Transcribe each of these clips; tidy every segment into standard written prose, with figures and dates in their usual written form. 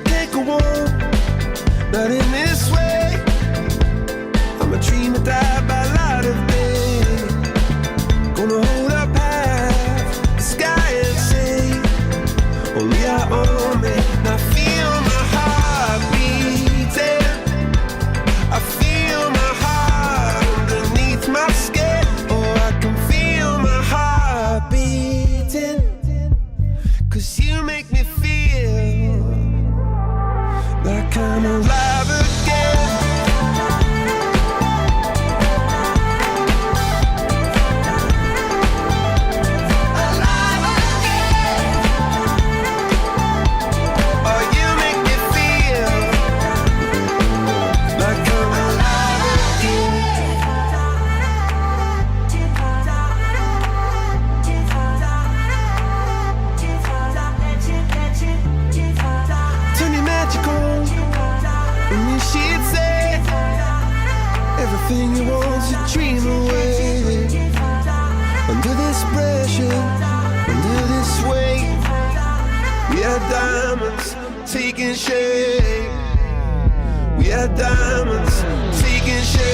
can't go on, not in this way. I'm a dream that died by light of day. Gonna hold up half the sky and say, only I own me. Now feel my heart beating, I feel my heart underneath my skin. Oh, I can feel my heart beating, 'cause you make me feel like I'm alive again. Alive again. Oh, you make me feel like I'm alive again. Turn your magic on, and you should say everything you want to dream away. Under this pressure, under this weight, we are diamonds taking shape. We are diamonds taking shape.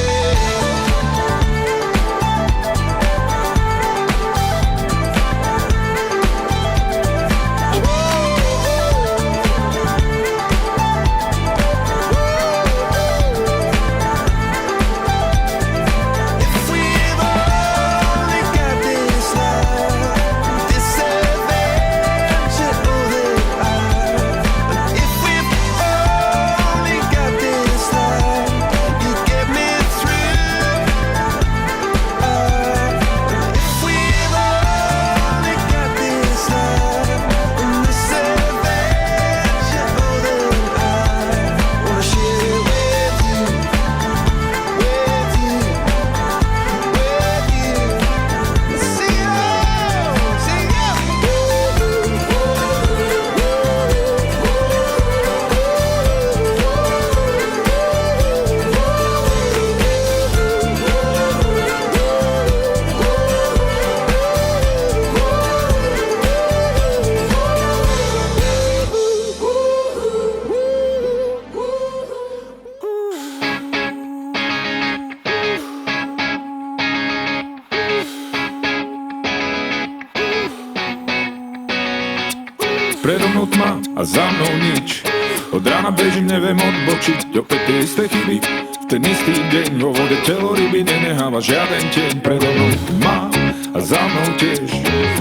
Predo mnou tma a za mnou nič. Od rána bežím, neviem odbočiť. Opäť tie isté chyby, v ten istý deň. Vo vode telo ryby nenecháva žiaden tieň. Predo mnou tma a za mnou tiež.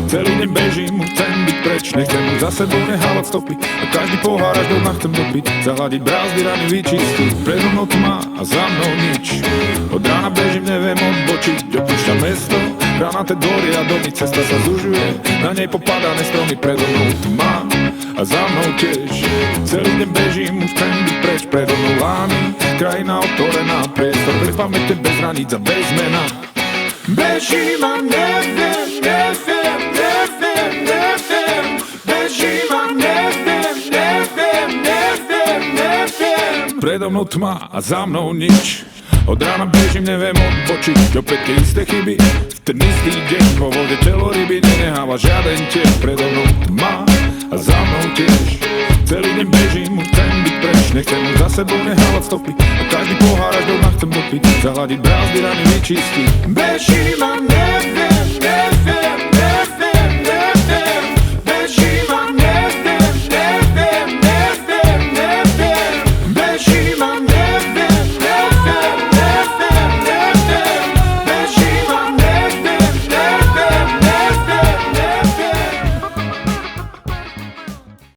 Celý deň bežím, chcem byť preč. Nechcem už za sebou nehávať stopy. A každý pohár až do dna chcem dopiť. Zahladiť brázdy, rany vyčistiť. Predo mnou tma a za mnou nič. Od rána bežím, neviem odbočiť. Opúšťam mesto, hranaté dvory a domy. Cesta sa zužuje, na nej popadané stromy. Predo mnou tma a za mnou tiež. Celý deň bežím, už chcem byť preč. Predo mnou lány, krajina otvorená. Priestor bez pamäte, bez hraníc a bez mena. Bežím a neviem, neviem, neviem, neviem. Bežím a neviem, neviem, neviem, neviem. Predo mnou tma a za mnou nič. Od rána bežím, neviem odbočiť. Opäť tie isté chyby, v ten istý deň. Vo vode telo ryby nenecháva žiaden tieň. Predo mnou tma a za mnou tiež. Celý deň bežím, chcem byť preč. Nechcem už za sebou nehávať stopy. A každý pohár až do dna chcem dopiť. Zahladiť brázdy, rany vyčistiť. Bežím a neviem, neviem,